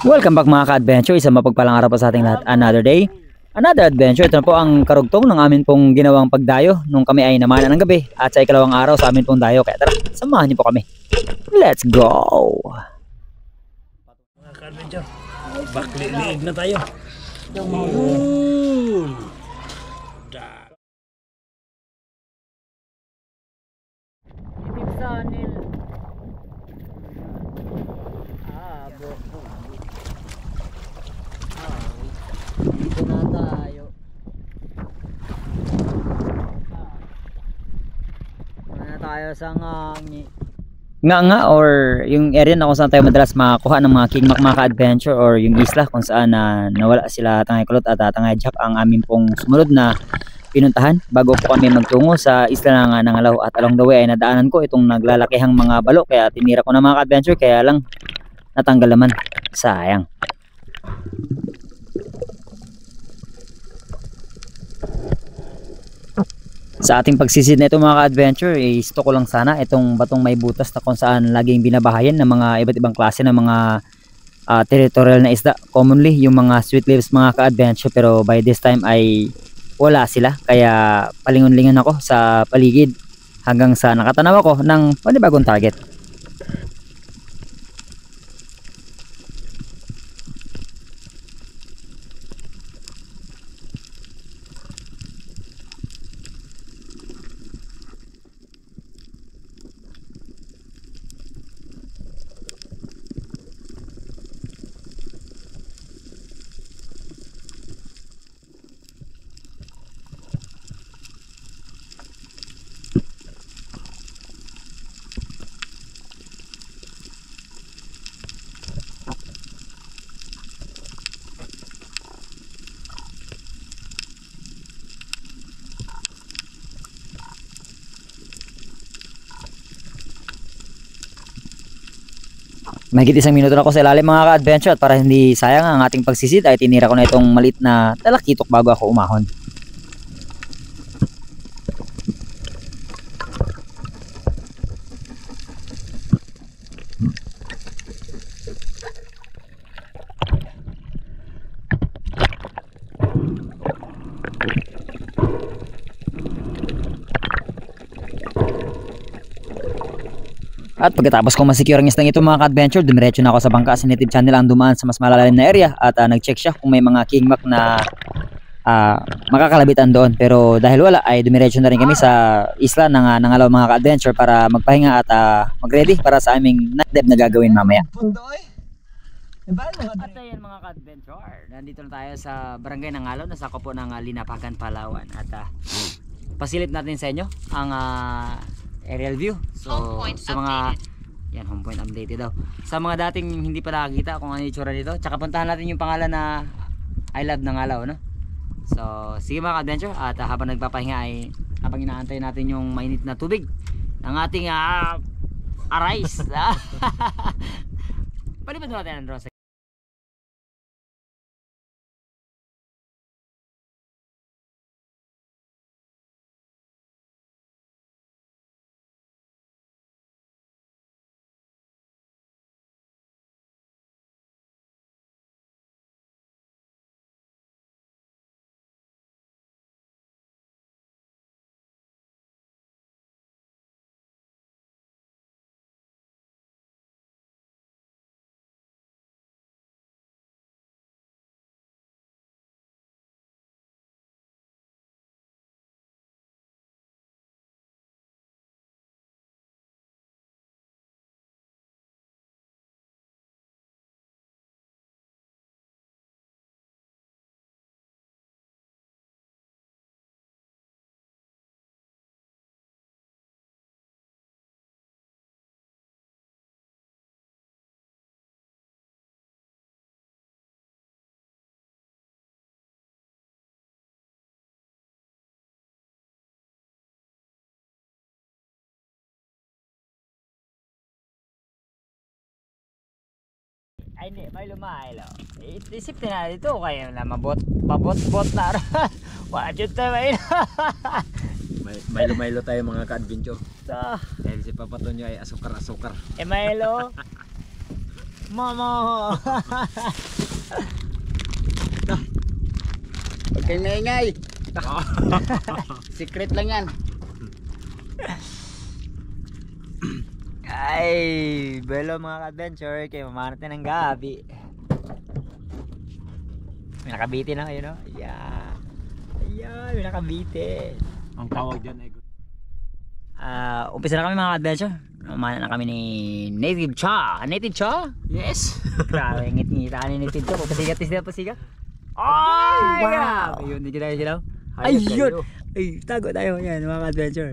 Welcome back mga ka-adventure, isang mapagpalang araw pa sa ating lahat. Another day, another adventure. Ito na po ang karugtong ng amin pong ginawang pagdayo nung kami ay namana ng gabi at sa ikalawang araw sa amin pong dayo. Kaya tara, samahan niyo po kami. Let's go! Mga ka-adventure, bakli-liig na tayo. Yun! Dito na tayo. Muna tayo sa nga or yung area na kung saan tayo madalas makakuha ng mga kingmak mga ka-adventure or yung isla kung saan nawala sila Tangay Kulot at Tangay Jack ang amin pong sumunod na pinuntahan bago po kami magtungo sa isla ng Nangalaw. At along the way ay nadaanan ko itong naglalakihang mga balo kaya tinira ko na mga ka-adventure, kaya lang natanggal naman, sayang. Sa ating pagsisid na ito mga ka-adventure, i-stock ko lang sana itong batong may butas na kung saan laging binabahayan ng mga iba't ibang klase ng mga territorial na isda. Commonly yung mga sweet lips mga ka-adventure, pero by this time ay wala sila. Kaya palingon-lingon ako sa paligid hanggang sa nakatanaw ako ng panibagong target. Mahigit isang minuto na ako sa ilalim mga ka-adventure, at para hindi sayang ang ating pagsisid ay tinira ko na itong maliit na talakitok bago ako umahon. At pagkatapos kong masecure ang isdang ito mga ka-adventure, dumiretso na ako sa bangka. Si Native Channel ang dumaan sa mas malalim na area at nag-check siya kung may mga kingmak na makakalabitan doon. Pero dahil wala ay dumiretso na rin kami sa isla ng Nangalaw mga ka-adventure para magpahinga at mag-ready para sa aming night dive na gagawin mamaya. At ayan mga ka-adventure, nandito na tayo sa barangay Nangalaw, nasa ko po ng Linapagan, Palawan. At pasilip natin sa inyo ang aerial view. So sa mga yan, home point updated daw. Sa mga dating hindi pa nakakita kung ano yung itsura nito, tsaka puntahan natin yung pangalan na I Love Nangalaw, no? So sige mga ka-adventure, at habang nagpapahinga ay habang inaantay natin yung mainit na tubig ng ating arise. Palipad natin ang drone. Ay hindi, may lumailo. Isip na dito kayo na mabot-bot na rin. Wajud tayo may Milo tayo mga ka-adventure. So, Dahil si Papa Tonyo ay asukar-asukar. Milo. Mama! Huwag kayong maingay. Secret lang yan. Ay, belo mga ka-adventure, kayo mamanat na ng gabi. May nakabitin na kayo, no? Ayan. Ayan, may nakabitin. Ang tawag dyan ay Umpisa na kami mga ka-adventure. Mamanat na kami ni Native Cha. Native Cha? yes. Grabe, ngit-ngita ni Native Cha. Pasigat, pasigat. Ay, wow! Ayun, hindi kita silaw. Ayun! Ay, tago tayo. Ayan, mga ka-adventure.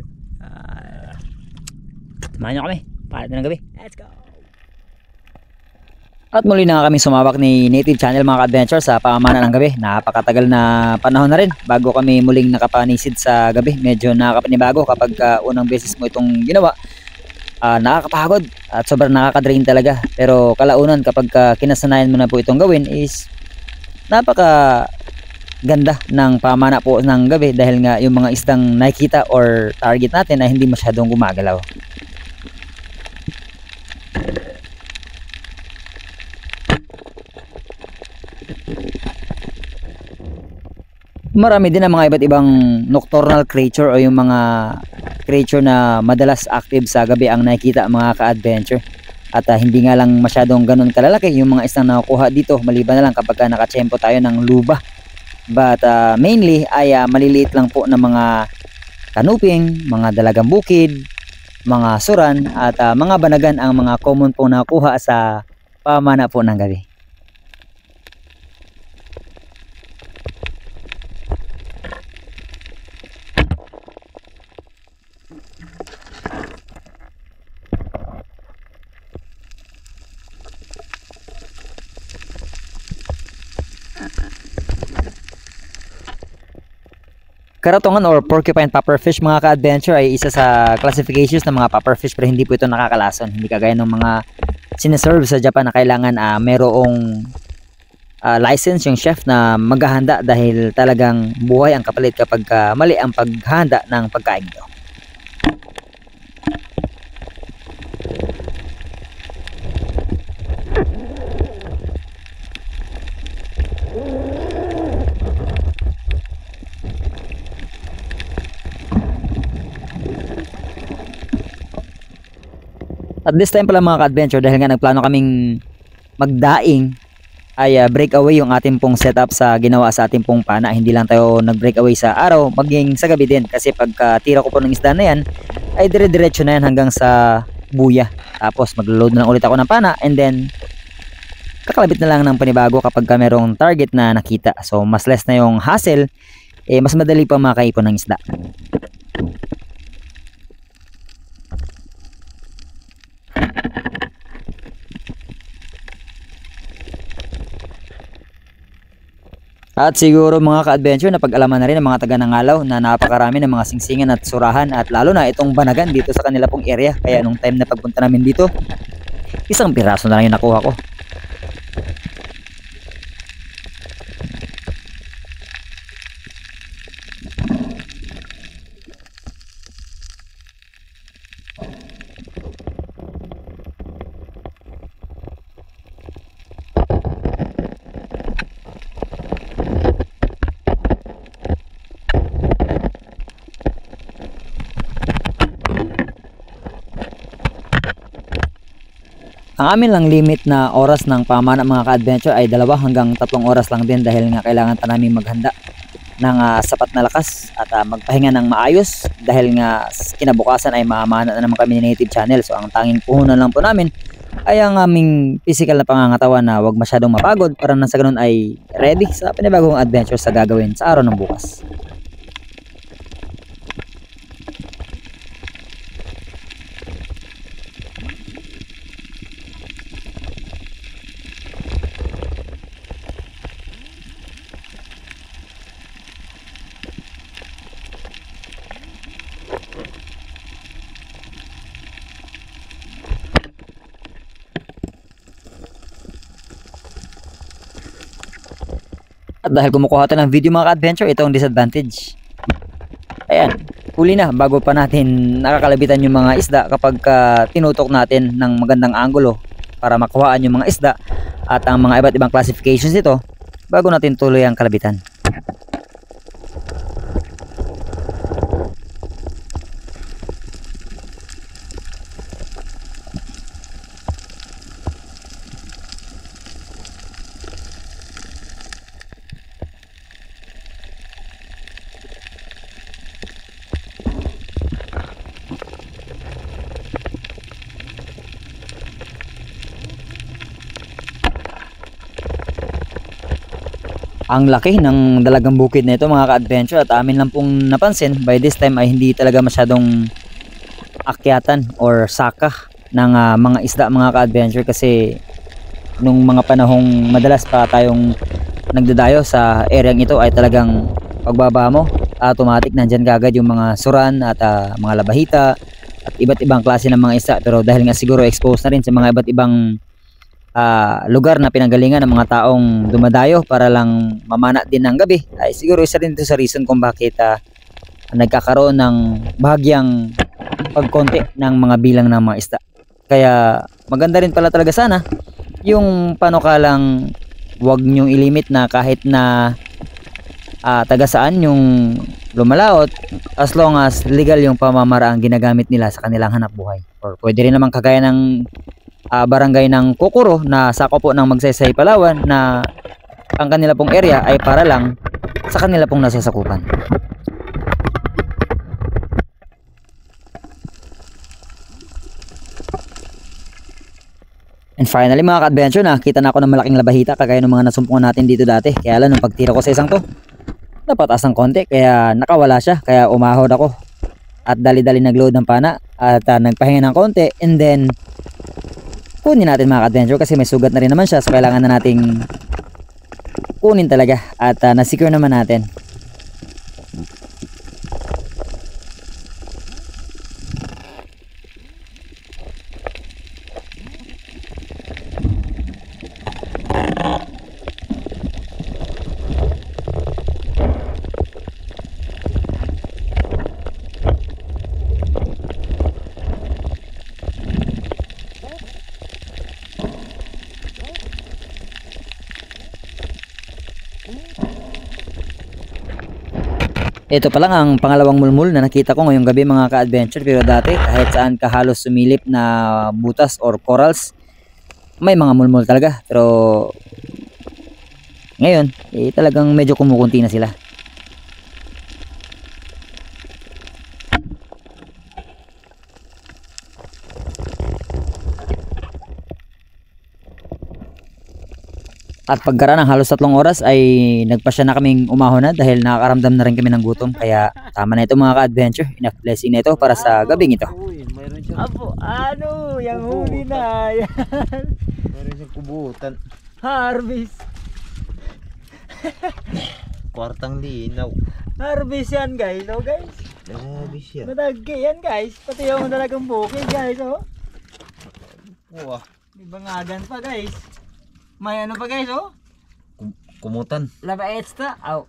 Samahan nyo kami. Palit na ng gabi. Let's go! At muli na kami sumabak ni Native Channel mga ka-adventure sa pamana ng gabi. Napakatagal na panahon na rin bago kami muling nakapanisid sa gabi. Medyo nakakapanibago kapag unang beses mo itong ginawa. Nakakapagod at sobrang nakaka-drain talaga. Pero kalaunan kapag kinasanayan mo na po itong gawin is napaka ganda ng pamana po ng gabi dahil nga yung mga isdang nakikita or target natin ay hindi masyadong gumagalaw. Marami din ang mga iba't ibang nocturnal creature o yung mga creature na madalas active sa gabi ang nakikita mga ka-adventure. At hindi nga lang masyadong ganun kalalaki yung mga isang nakukuha dito maliban na lang kapag nakatsempo tayo ng luba. But mainly ay maliliit lang po na mga kanuping, mga dalagang bukid, mga suran at mga banagan ang mga common po nakuha sa pamana po ng gabi. Karatongan or porcupine pufferfish mga ka-adventure ay isa sa classifications ng mga pufferfish pero hindi po ito nakakalason. Hindi kagaya ng mga sineserve sa Japan na kailangan merong license yung chef na maghahanda dahil talagang buhay ang kapalit kapag mali ang paghahanda ng pagkain nyo. At this time pala mga ka-adventure dahil nga nagplano kaming magdaing ay breakaway yung ating pong setup sa ginawa sa ating pong pana. Hindi lang tayo nag-breakaway sa araw, maging sa gabi din kasi pagka tira ko po ng isda na yan ay dire-diretso na yan hanggang sa buya. Tapos mag-load na lang ulit ako ng pana and then kakalabit na lang ng panibago kapag merong target na nakita. So mas less na yung hassle, mas madali pa makaipon ng isda. At siguro mga ka-adventure na pag-alaman na rin ng mga taga Nangalaw na napakarami ng mga singsingan at surahan at lalo na itong banagan dito sa kanila pong area. Kaya nung time na pagpunta namin dito, isang piraso na lang yung nakuha ko. Ang amin lang limit na oras ng pamana mga ka-adventure ay 2 hanggang 3 oras lang din dahil nga kailangan pa namin maghanda ng sapat na lakas at magpahinga ng maayos dahil nga kinabukasan ay mamana na naman kami ni Native Channel. So ang tanging puhunan lang po namin ay ang aming physical na pangangatawan na wag masyadong mapagod para nang sa ganun ay ready sa panibagong adventure sa gagawin sa araw ng bukas. At dahil kumukuha tayo ng video mga ka-adventure, ito ang disadvantage. Ayan, huli na bago pa natin nakakalabitan yung mga isda kapag tinutok natin ng magandang angulo para makuhaan yung mga isda at ang mga iba't ibang classifications nito bago natin tuloy ang kalabitan. Ang laki ng dalagang bukid na ito mga ka-adventure, at amin lang pong napansin by this time ay hindi talaga masyadong akyatan or saka ng mga isda mga ka-adventure, kasi nung mga panahong madalas pa tayong nagdadayo sa area ito ay talagang pagbaba mo automatic nandyan kagad yung mga suran at mga labahita at iba't ibang klase ng mga isda. Pero dahil nga siguro exposed na rin sa mga iba't ibang lugar na pinanggalingan ng mga taong dumadayo para lang mamana din ng gabi, ay siguro isa rin ito sa reason kung bakit nagkakaroon ng bahagyang pagkonti ng mga bilang ng mga isda. Kaya maganda rin pala talaga sana yung panukalang wag nyong ilimit na kahit na taga saan yung lumalaot, as long as legal yung pamamaraang ginagamit nila sa kanilang hanap buhay. Or pwede rin naman kagaya ng barangay ng Kokoro na sakop po ng Magsaysay, Palawan, na ang kanila pong area ay para lang sa kanila pong nasasakupan. And finally mga ka-adventure, nakita na ako ng malaking labahita kagaya ng mga nasumpungan natin dito dati. Kaya lang nung pagtira ko sa isang to, napataas ng konti kaya nakawala siya, kaya umahod ako at dali-dali nagload ng pana at nagpahinga ng konti, and then kunin natin mga ka-adventure kasi may sugat na rin naman siya, so kailangan na nating kunin talaga at na-secure naman natin. Ito pa lang ang pangalawang mulmul na nakita ko ngayong gabi mga ka-adventure, pero dati kahit saan ka halos sumilip na butas or corals, may mga mulmul talaga. Pero ngayon, talagang medyo kumukunti na sila. At pagkaraan ng halos 3 oras ay nagpasya na kaming umahon na dahil nakakaramdam na rin kami ng gutom. Kaya tama na ito mga ka-adventure. Enough blessing na ito para sa gabing ito. Uy, mayroon siyang Apo, ano? Yung huli na yan. mayroon siyang kubutan. Harvest. Kwartang linaw. Harvest yan guys. Oh guys. Grabe siya. Madagki yan guys. Pati yung dalagang bukid guys. Oh. Wah, May bangagan pa guys. May ano pa guys oh. kumutan. Laba extra. Aw.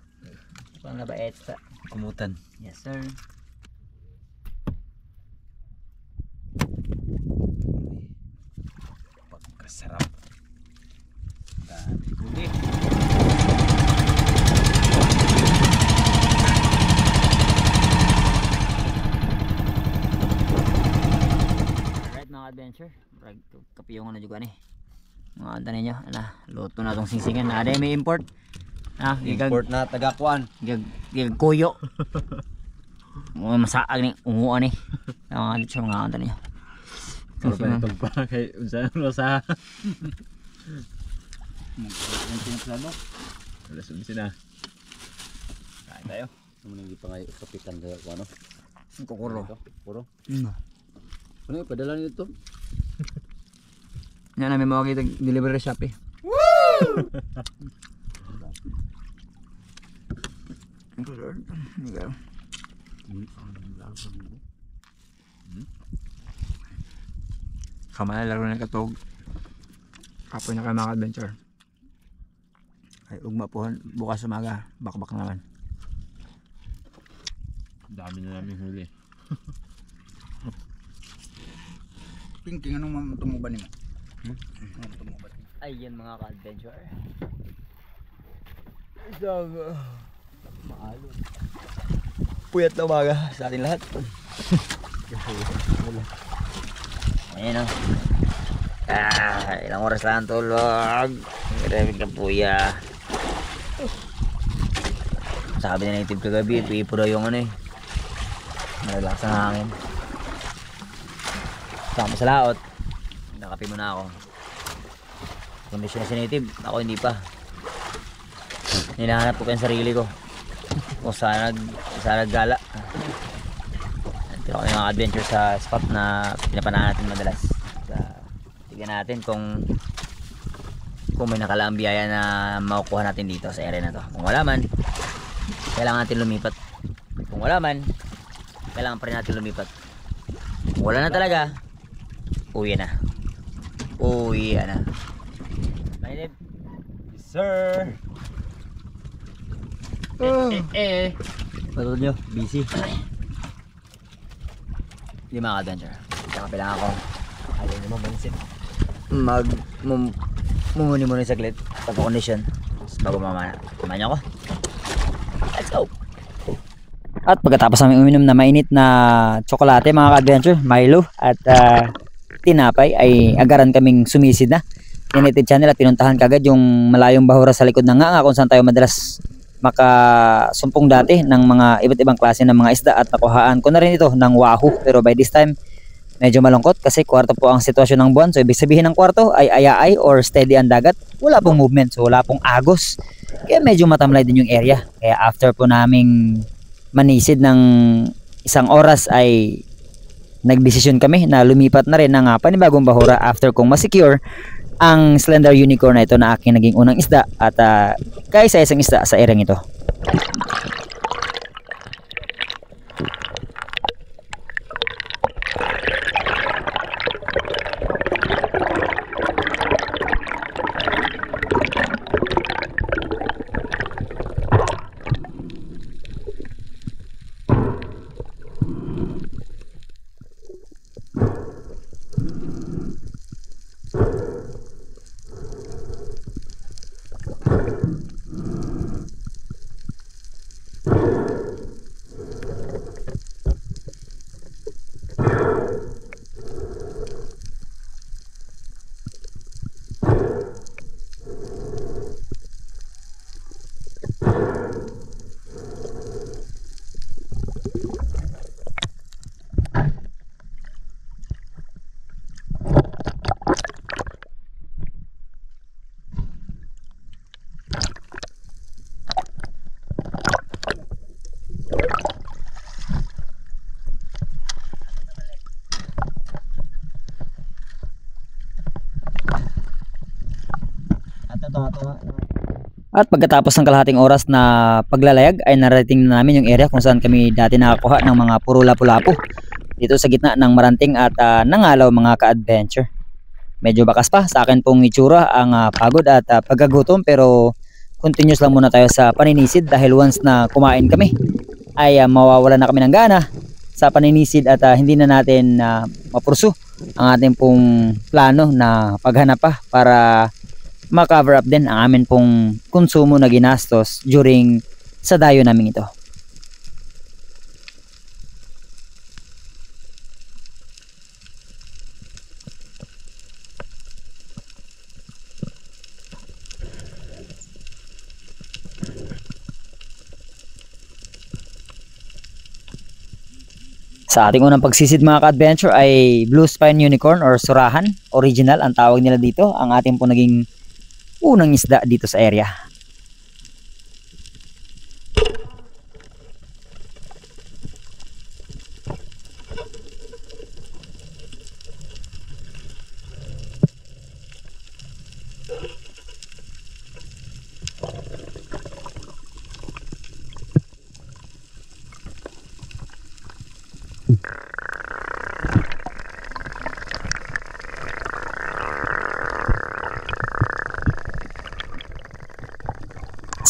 Pang laba extra. Kumutan. Yes sir. Pagkasarap. Dami huli. Alright mga adventure. Kapiyongan na juga ni. Mga anta ninyo. Luto na itong singsingan. Ada may import. Import na tagakuan. Gigag kuyo. Mga masaag ni. Unguan ni. Mga dito sa mga anta ninyo. Pero pa itong pa kay unsa mo sa. Alas 11 na. Kain tayo. Naman hindi pa ngayon kapitan sa ano? Kokoro. Puro. Ano yung padala nito? Yan namin mga kita delivery shop eh. Kamala laro na katog. Kapoy na kayo mga adventure. Ay ugma po bukas umaga. Bakbak naman. Dami na namin huli. Pingking anong tumuban mo? Ayan mga ka-adventure. Isang maalon. Puyat na umaga sa atin lahat. Ayan o. Ilang oras lang tulog. Maraming kapuya. Sabi na native kagabi, pipo daw yung ano eh. Malalakas ang hangin. Sama sa laot. Nakapi muna ako. Kondisyon na si native, ako hindi pa. Hinahanap ko pa yung sarili ko. Kung saan naggala. Ito ako yung mga adventure sa spot na pinapanahan natin madalas. Tignan natin kung may nakalaang biyaya na makukuha natin dito sa area na to. Kung wala man, kailangan natin lumipat. Kung wala man, kailangan pa rin natin lumipat. Kung wala na talaga, uwi na. Uwi na. Yes sir. Patulog nyo, busy. Hindi mga adventure. Kailangan ako. Ayaw nyo mamansin. Mumuni muna saglit. Pagka-condition. Tapos bago mamana. Kumain nyo ako. Let's go! At pagkatapos namin uminom na mainit na tsokolate mga ka-adventure, Milo at tinapay, ay agaran kaming sumisid na. United Channel at pinuntahan kagad yung malayong bahura sa likod ng nga kung saan tayo madalas makasumpong dati ng mga iba't ibang klase ng mga isda, at nakuhaan ko na rin ito ng wahoo. Pero by this time medyo malungkot kasi kwarto po ang sitwasyon ng buwan. So ibig sabihin ng kwarto ay ayaay or steady ang dagat. Wala pong movement, so wala pong agos. Kaya medyo matamlay din yung area. Kaya after po naming manisid ng isang oras ay nagdesisyon kami na lumipat na rin ng panibagong bahura after kong masecure ang slender unicorn na ito na aking naging unang isda at kaisa-isang isda sa ereng ito. At pagkatapos ng kalahating oras na paglalayag ay narating na namin yung area kung saan kami dati nakakuha ng mga puro lapu-lapu dito sa gitna ng maranting at nangalaw mga ka-adventure. Medyo bakas pa sa akin pong itsura ang pagod at pagkagutom, pero continuous lang muna tayo sa paninisid dahil once na kumain kami ay mawawala na kami ng gana sa paninisid at hindi na natin mapursu ang ating pong plano na paghanap pa para ma-cover up din ang amin pong konsumo na ginastos during sa dayo namin ito. Sa ating unang pagsisid mga ka-adventure ay Blue Spine Unicorn or Surahan Original ang tawag nila dito. Ang ating po naging unang isda dito sa area.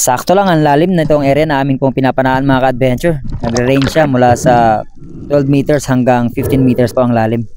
Sakto lang ang lalim na itong area na aming pong pinapanahan mga ka-adventure. Nagre-range siya mula sa 12 meters hanggang 15 meters po ang lalim.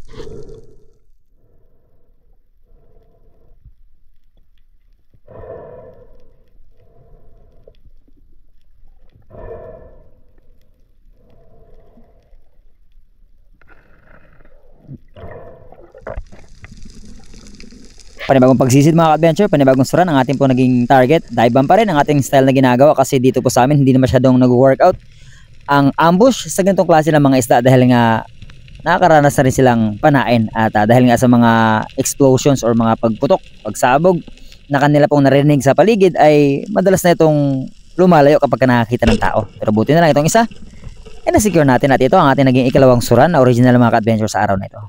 Panibagong pagsisid mga ka-adventure, panibagong suran ang ating po naging target. Dive bomb pa rin ang ating style na ginagawa kasi dito po sa amin hindi na masyadong nag-workout ang ambush sa ganitong klase ng mga isda dahil nga nakakaranas na rin silang panain at dahil nga sa mga explosions or mga pagputok, pagsabog na kanila pong narinig sa paligid ay madalas na itong lumalayo kapag nakakita ng tao. Pero buti na lang itong isa ay na-secure natin at ito ang ating naging ikalawang suran na original mga ka-adventure sa araw na ito.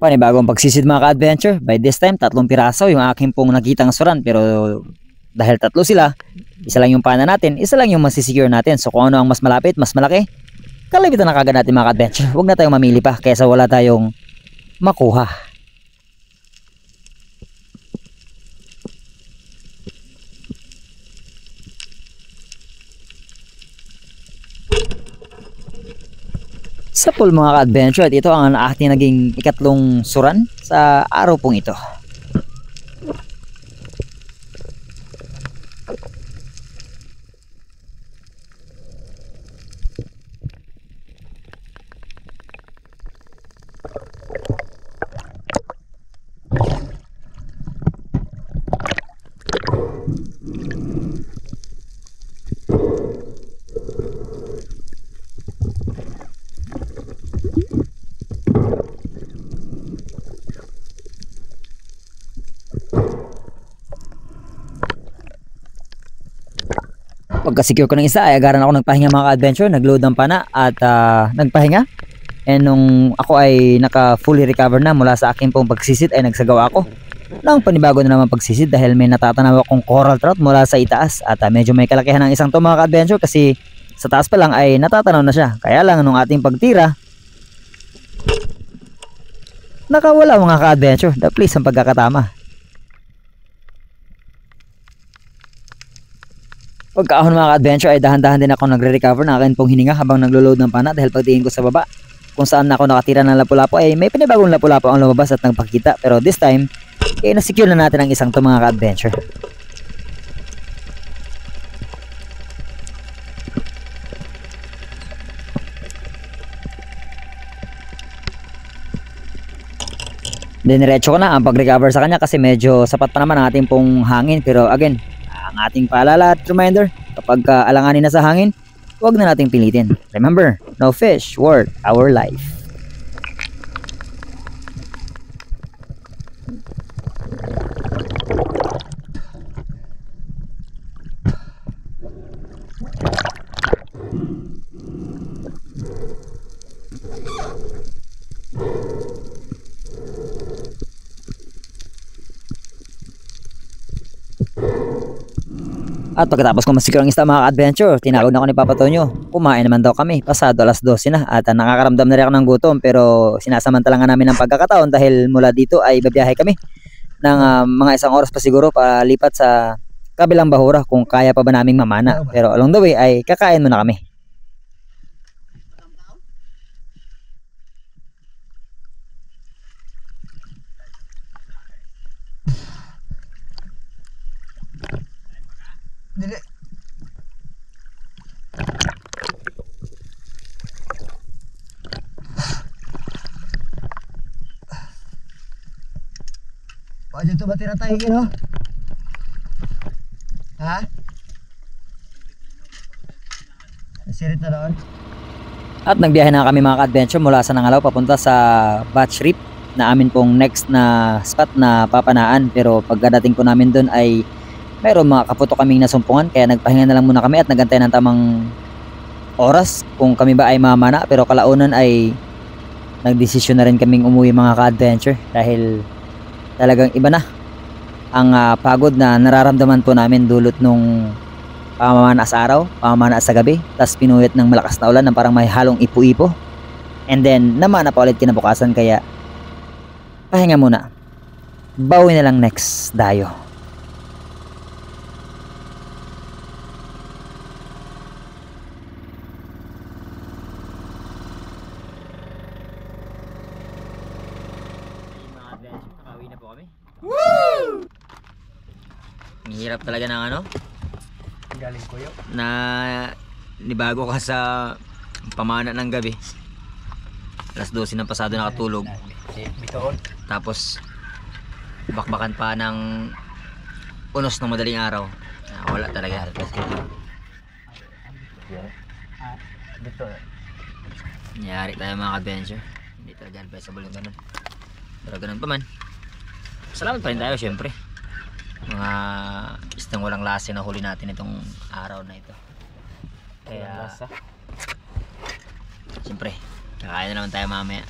Panibagong pagsisid mga ka-adventure. By this time, 3 piraso yung aking pong nakitang suran. Pero dahil 3 sila, isa lang yung pana natin, isa lang yung masisecure natin. So kung ano ang mas malapit, mas malaki, kalabitan na kagad natin mga ka-adventure. Huwag na tayong mamili pa kaysa wala tayong makuha. Sa pool mga ka-adventure at ito ang ating naging ikatlong suran sa araw pong ito. Pagka-secure ko ng isa ay agaran ako nagpahinga mga ka-adventure, nag-load ng pana at nagpahinga. And nung ako ay naka fully recover na mula sa aking pong pagsisid ay nagsagawa ako ng panibago na naman pagsisid dahil may natatanaw akong coral trout mula sa itaas at medyo may kalakihan ng isang to mga ka-adventure kasi sa taas pa lang ay natatanaw na siya. Kaya lang nung ating pagtira nakawala mga ka-adventure. Please ang pagkakatama. Pagkaahon mga ka-adventure ay dahan-dahan din ako nagre-recover na akin pong hininga habang naglo-load ng pana dahil pagtingin ko sa baba kung saan ako nakatira ng lapu-lapu ay may panibagong lapu-lapu ang lumabas at nagpakita. Pero this time na-secure na natin ang isang to mga ka-adventure. Diniretso ko na ang pag-recover sa kanya kasi medyo sapat pa naman ang ating pong hangin. Pero again, ang ating paalala at reminder, kapag alanganin na sa hangin, huwag na nating pilitin. Remember, no fish worth our life. At pagkatapos ko masecure ang isda mga ka-adventure, tinawag na ako ni Papa Tonyo. Kumain naman daw kami, pasado 12:00 na at nakakaramdam na rin ako ng gutom pero sinasamantala nga namin ng pagkakataon dahil mula dito ay babiyahe kami ng mga 1 oras pa siguro palipat sa kabilang bahura kung kaya pa ba naming mamana. Pero along the way ay kakain muna kami. Dili. Pwede ito ba tinatay no? Ha? Nasirit na doon? At nagbiyahe na kami mga ka-adventure mula sa Nangalaw papunta sa Batch Reef na amin pong next na spot na papanaan. Pero pagkadating po namin doon ay mayroong mga kaputo kaming nasumpungan kaya nagpahinga na lang muna kami at nagantay ng tamang oras kung kami ba ay mamana, pero kalaunan ay nagdesisyon na rin kaming umuwi mga ka-adventure dahil talagang iba na ang pagod na nararamdaman po namin dulot nung pamamana sa araw, pamamana sa gabi, tas pinuyot ng malakas na ulan na parang may halong ipo-ipo, and then namana pa ulit kinabukasan, kaya pahinga muna, bawi na lang next dayo. Nakauwi na po kami. Woo! Ang hirap talaga ng ano? Galing ko yun. Na nibago ka sa pamana ng gabi. Alas 12 ng pasado nakatulog. Bitoon. Tapos bakbakan pa ng unos ng madaling araw. Wala talaga. Bitoon. Nangyari tayo mga adventure. Hindi talaga advisable yung ganun. Pero ganun pa man. Salamat pa rin tayo syempre. Mga istang walang lasa na huli natin itong araw na ito. Kaya syempre kakain na naman tayo mamaya.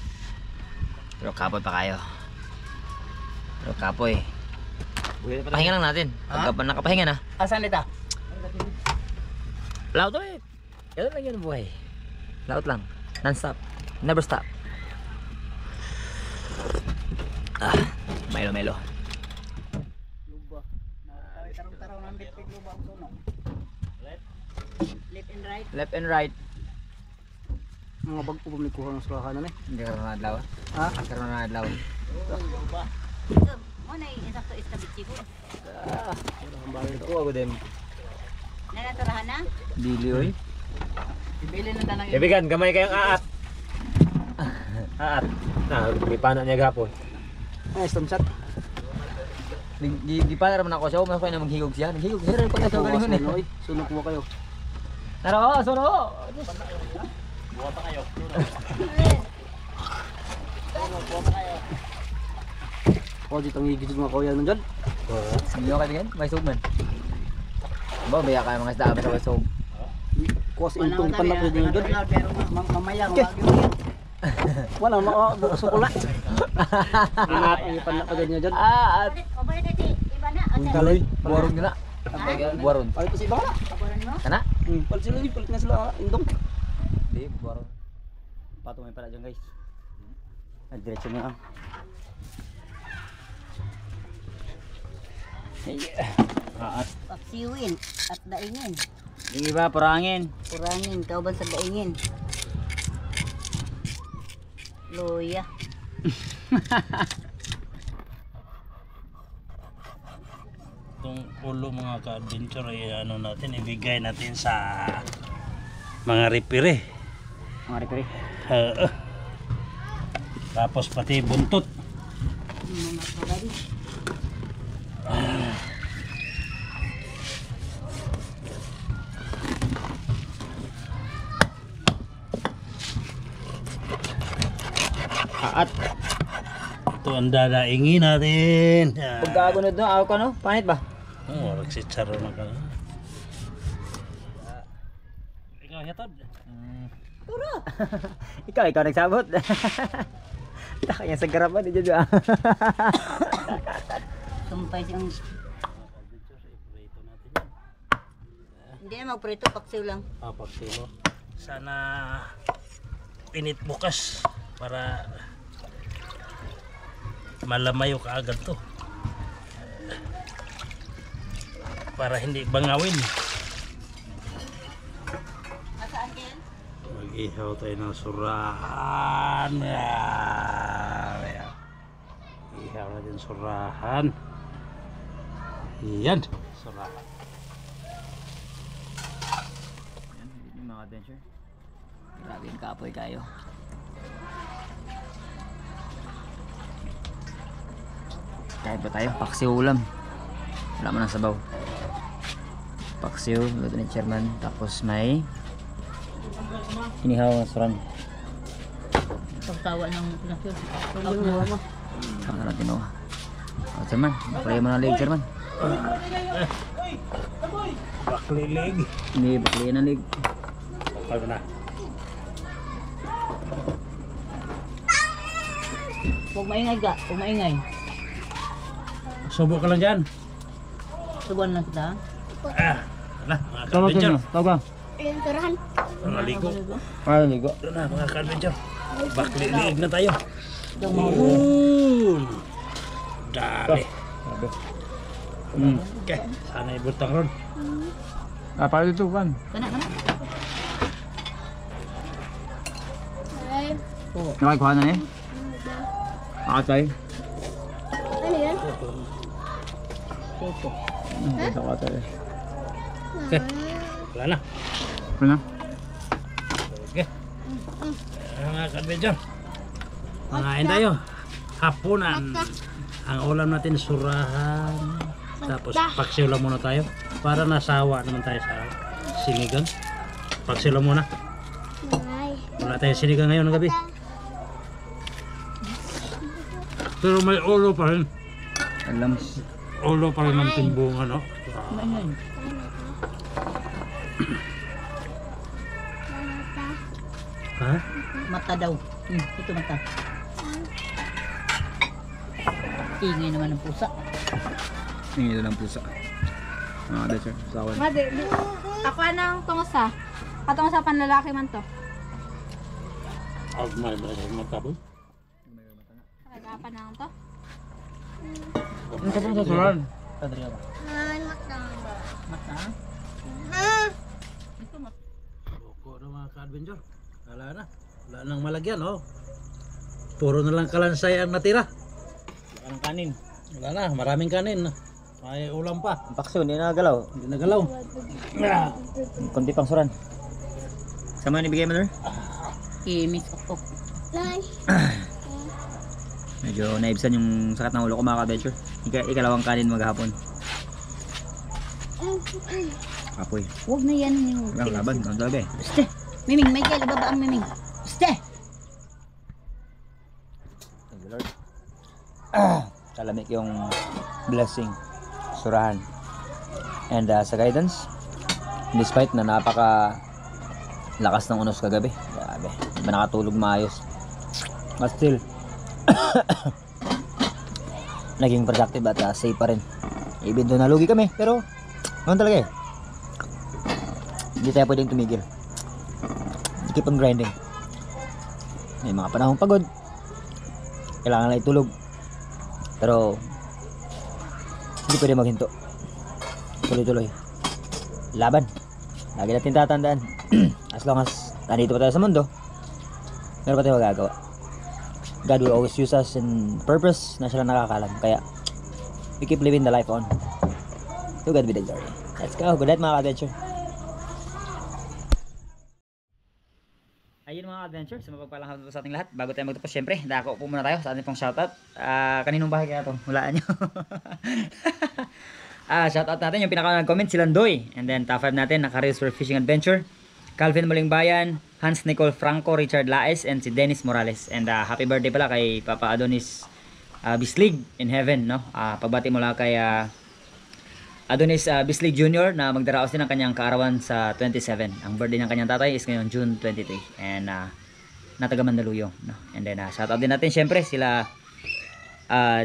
Pero kapoy pa kayo. Pero kapoy, pahinga lang natin. Pagka nakapahinga na, Asan nita? laut ulit. Ganun lang yun ang buhay. Laut lang, non-stop, never stop. Melo. Left and right. Mga bag po bumikuha ng sulahanan eh. Hindi ka na adlaw. Ha? Karoon na adlaw. Mo na isakto istabitsi ko. Ang bayan ko ako din. Nanaturahan na? Dili oy. Bibili na tanang Kaibigan, gamay kayong aat. Aat. May pana niya gapon. Ay, storm shot. Di pa naman ako siya, mas na maghigog siya. Naghigog siya rin pag ito galing yun eh. Sunod ko kayo. Tara, suro! O, dito ang higit mga kauyan nun dyan. Hindi ako kaibigan, may sugman. Ba, baya kayo mga isda sa may sug. Kuwas intong ipanak ko din dyan. pero mamaya Okay. wag yun. Wala, sukula. Inak ang ipanak ko din dyan. O balik kasi iba na. O sa Kaloy. Buwarong nila. Buwaron. Ay, kasi iba ka na. kaburan mo. Kana? Palit sila, palit na sila intong. Di, buwaron. Patungay pala dyan guys. Diretso mo lang. Paksiwin at daingin. Yung iba, purangin. Kurangin kauban sa daingin. Luya. Itong ulo mga ka-adventure ay ano natin, ibigay natin sa mga ripire. Mga ripiri. Tapos pati buntot. Mga kabali. At Ito ang dadaingin natin. pagkagunod no, ako no? Panit ba? Oh, ragsitsaro na ka. Ikaw hatod. Ikaw nagsabot. Kaya sa garapan di dyan. Sumpay siyang Prito natin yan. hindi na magprito paksiw lang. Apat kilo. Sana pinit bukas para malamayo kaagad to. Para hindi bangawin. Asaan kayan? Mag-ihaw tayo ng surahan. Ihaw natin surahan. Yan. Surahan. Yung mga adventure. Grabe yung kapoy kayo. Kahit ba tayo? Paksiw ulam. Wala mo ng sabaw. Paksiw, luto ni chairman. Tapos may inihaw ng suran. Pagtawa ng pinakil. Saan ka natin o? Oh, chairman, bakli mo ng leg, chairman. Baklilig. Hindi, bakli ng leg. Ano na? Huwag maingay ka. Huwag maingay. Subo ka lang dyan. Subuan lang kita. Wala, mga ka-adventure. Tawa. Naligo. Ano ligo? Doon na, mga ka-adventure. Bakli-liig na tayo. Ito mo. Dali. Okay, sana ibutang ron. Para dito kan. Kana. Nakikuha na eh. Akatay. Ano yan? Akatay. Okay, wala na. Ano na? Okay. Mga ka-adventure. Mangain tayo. Hapunan. Ang ulam natin surahan. Tapos paksiw lang muna tayo. Para nasawa naman tayo sa sinigang. Paksiw lang muna. Wala tayong sinigang ngayon ng gabi. Pero may ulo pa rin. Alam. Ulo pa rin ng timbungan, no? Maingay. Ha? Mata daw. Ito mata. Ingay naman ng pusa. Hindi ito ng pusa. Adventure. Sawan. Ako anang tungosa. Katungos sa panlalaki man to. May magkabon. Kagapan na to. Ano ka pang sasuran? Padre ba? Mata. Mata. Loko na mga ka-adventure. Wala na. Wala nang malagyan, oh. Puro na lang kalansay ang natira. Wala nang kanin. Wala na, maraming kanin. May ulam pa. Ang paksyo, hindi nagalaw. Hindi nagalaw. Kunti pang suran. Sama ni bigay mo na? Kimis ako. Medyo naibsan yung sakit ng ulo ko mga ka-adventure. Ikalawang kanin maghapon. Apoy. Huwag na yan yung... Walang laban. Ano talaga eh. Ste! Miming, may kaya baba ang miming. Ste! Thank you Lord. Kalamig yung blessing. Surahan. And sa guidance, despite na napaka lakas ng unos kagabi. Grabe. Hindi ba nakatulog maayos. But still, naging productive at safe pa rin. Even though nalugi kami, pero ganun talaga eh. Hindi tayo pwedeng tumigil. Keep on grinding. May mga panahong pagod. Kailangan lang itulog. Pero hindi pwede maghinto. Tuloy-tuloy. Laban. Lagi natin tatandaan. As long as nandito pa tayo sa mundo, meron pa tayo magagawa. God will always use us in purpose na siya lang nakakalam. Kaya we keep living the life on. To God be the glory. Let's go. Good night mga ka-adventure. Ayun mga ka-adventure, sa mapagpalang hapon sa ating lahat. Bago tayo magtapos, syempre, dako po muna tayo sa ating pong shoutout. Kaninong bahay kaya ito? Hulaan nyo. Shoutout natin yung pinaka nag-comment, si Landoy. And then top 5 natin, naka-Reels for Fishing Adventure, Calvin Malingbayan, Hans Nicole Franco, Richard Laes, and si Dennis Morales. And happy birthday pala kay Papa Adonis Bislig in heaven, no? Pagbati mula kay Adonis Bislig Jr. na magdaraos din ang kanyang kaarawan sa 27. Ang birthday ng kanyang tatay is ngayon June 23. And nataga Mandaluyong, no? And then shoutout din natin syempre sila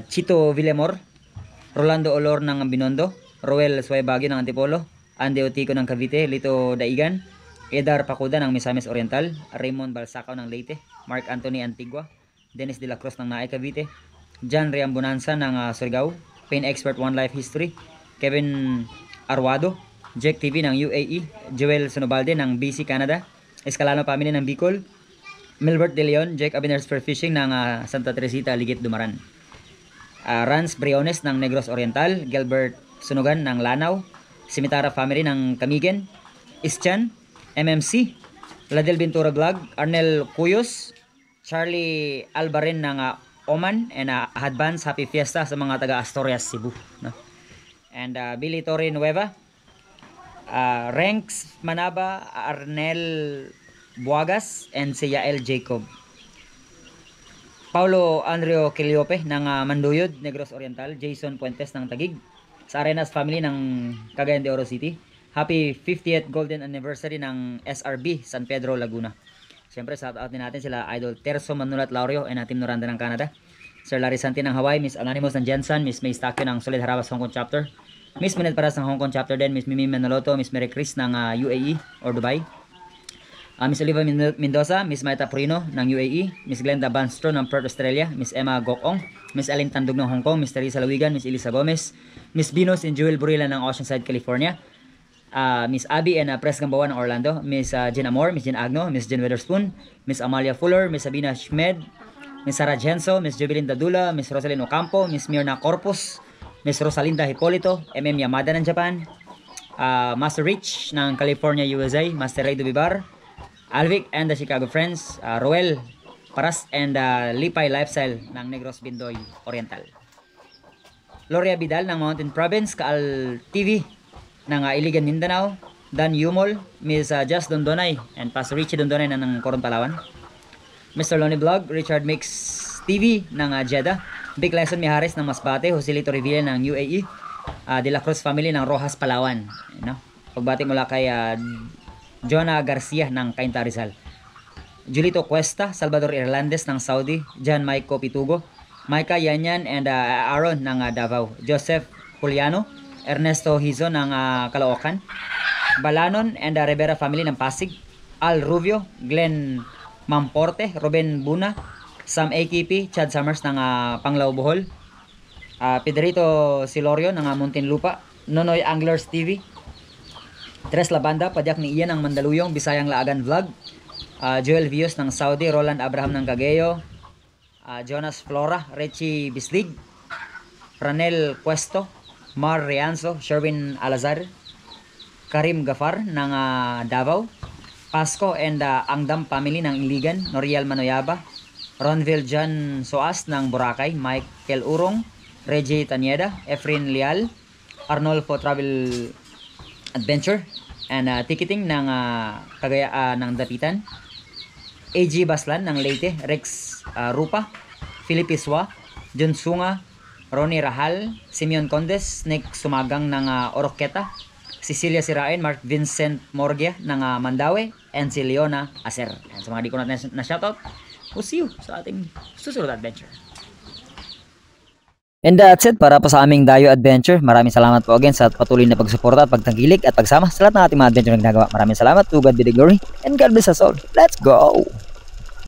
Chito Villamor, Rolando Olor ng Binondo, Roel Suaybagyo ng Antipolo, Andy Otico ng Cavite, Lito Daigan, Edar Pacuda ng Misamis Oriental, Raymond Balsacao ng Leyte, Mark Anthony Antigua, Dennis de la Cruz ng Naay Cavite, John Riambonanza ng Surigao, Pain Expert One Life History, Kevin Arwado, Jack TV ng UAE, Joel Sonobalde ng BC Canada, Escalano Family ng Bicol, Milbert De Leon, Jake Abiners for Fishing ng Santa Teresita, Ligit, Dumaran, Rans Briones ng Negros Oriental, Gilbert Sunugan ng Lanao, Simitara Family ng Camigen, Ischan, MMC, Ladel Ventura Vlog, Arnel Cuyos, Charlie Albarin ng Oman, and advance happy fiesta sa mga taga Asturias, Cebu, no? And Billy Torre Nueva, Renks Manaba, Arnel Buagas, and si Yael Jacob, Paulo Andreo Quiliope ng Manduyod, Negros Oriental, Jason Puentes ng Tagig, sa Arenas Family ng Cagayan de Oro City, Happy 50th golden anniversary ng SRB San Pedro, Laguna. Siyempre, shout out din natin sila Idol Terso Manulat Laurio and Team Noranda ng Canada. Sir Larry Santi ng Hawaii, Miss Anonymous ng Jensen, Miss May Stakyo ng Solid Harabas Hong Kong Chapter, Miss Minet Paras ng Hong Kong Chapter din, Miss Mimi Manoloto, Miss Mary Chris ng UAE or Dubai, Miss Oliva Mendoza, Miss Maita Purino ng UAE, Miss Glenda Banstro ng Perth, Australia, Miss Emma Gokong, Miss Ellen Tandog ng Hong Kong, Miss Teresa Lawigan, Miss Elisa Gomez, Miss Binos and Jewel Burila ng Oceanside, California, Miss Abby and Pres Gambawa ng Orlando, Miss Jen Amor, Miss Jen Agno, Miss Jen Witherspoon, Miss Amalia Fuller, Miss Sabina Schmed, Miss Sarah Genso, Miss Jubilin Dadula, Miss Rosalyn Ocampo, Miss Mirna Corpus, Miss Rosalinda Hipolito, MM Yamada ng Japan, Master Rich ng California, USA, Master Ray Dubibar, Alvic and the Chicago Friends, Roel Paras and Lipay Lifestyle ng Negros Bindoy Oriental, Gloria Vidal ng Mountain Province, Kaal TV ng Iligan, Mindanao, Dan Yumol, Miss Just Dondonay and Pastor Richie Dondonay ng Coron, Palawan, Mr. Lonnie Vlog, Richard Mix TV ng Jeddah, Big Lesson Mihares ng Masbate, Joselito Revilla ng UAE, De La Cruz Family ng Rojas, Palawan. Pagbati mula kay Jonah Garcia ng Cainta, Rizal, Julito Cuesta, Salvador Irlandes ng Saudi, John Maiko Pitugo, Maika Yanyan and Aaron ng Davao, Joseph Juliano, Ernesto Hizo ng Caloocan, Balanon and Rivera Family ng Pasig, Al Rubio, Glenn Mamporte, Ruben Buna, Sam AKP, Chad Summers ng Panglao, Bohol, Pedrito Silorio ng Muntinlupa, Nonoy Anglers TV, Tres Labanda, Padyak ni Ian ng Mandaluyong, Bisayang Laagan Vlog, Joel Vios ng Saudi, Roland Abraham ng Cagayo, Jonas Flora, Richie Bislig, Ranel Cuesto, Mar Rianzo, Sherwin Alazar, Karim Gafar ng Davao, Pasco and Angdam Family ng Iligan, Noriel Manoyaba, Ronville John Soas ng Boracay, Michael Urong, Reggie Tanieda, Efren Leal, Arnolfo Travel Adventure and Ticketing ng ng Dapitan, AG Baslan ng Leyte, Rex Rupa, Philip Iswa, John Sunga, Ronnie Rahal, Simeon Condes, Nick Sumagang ng Oroqueta, Cecilia Sirain, Mark Vincent Morgia ng Mandaue, and si Leona Acer. Yan, sa mga di ko natin na shoutout, we'll see you sa ating susunod adventure. And that's it para po sa aming Dayo Adventure. Maraming salamat po again sa patuloy na pagsuporta at pagtangkilik at pagsama sa lahat ng ating mga adventure na ginagawa. Maraming salamat. To God be the glory and God bless us all. Let's go!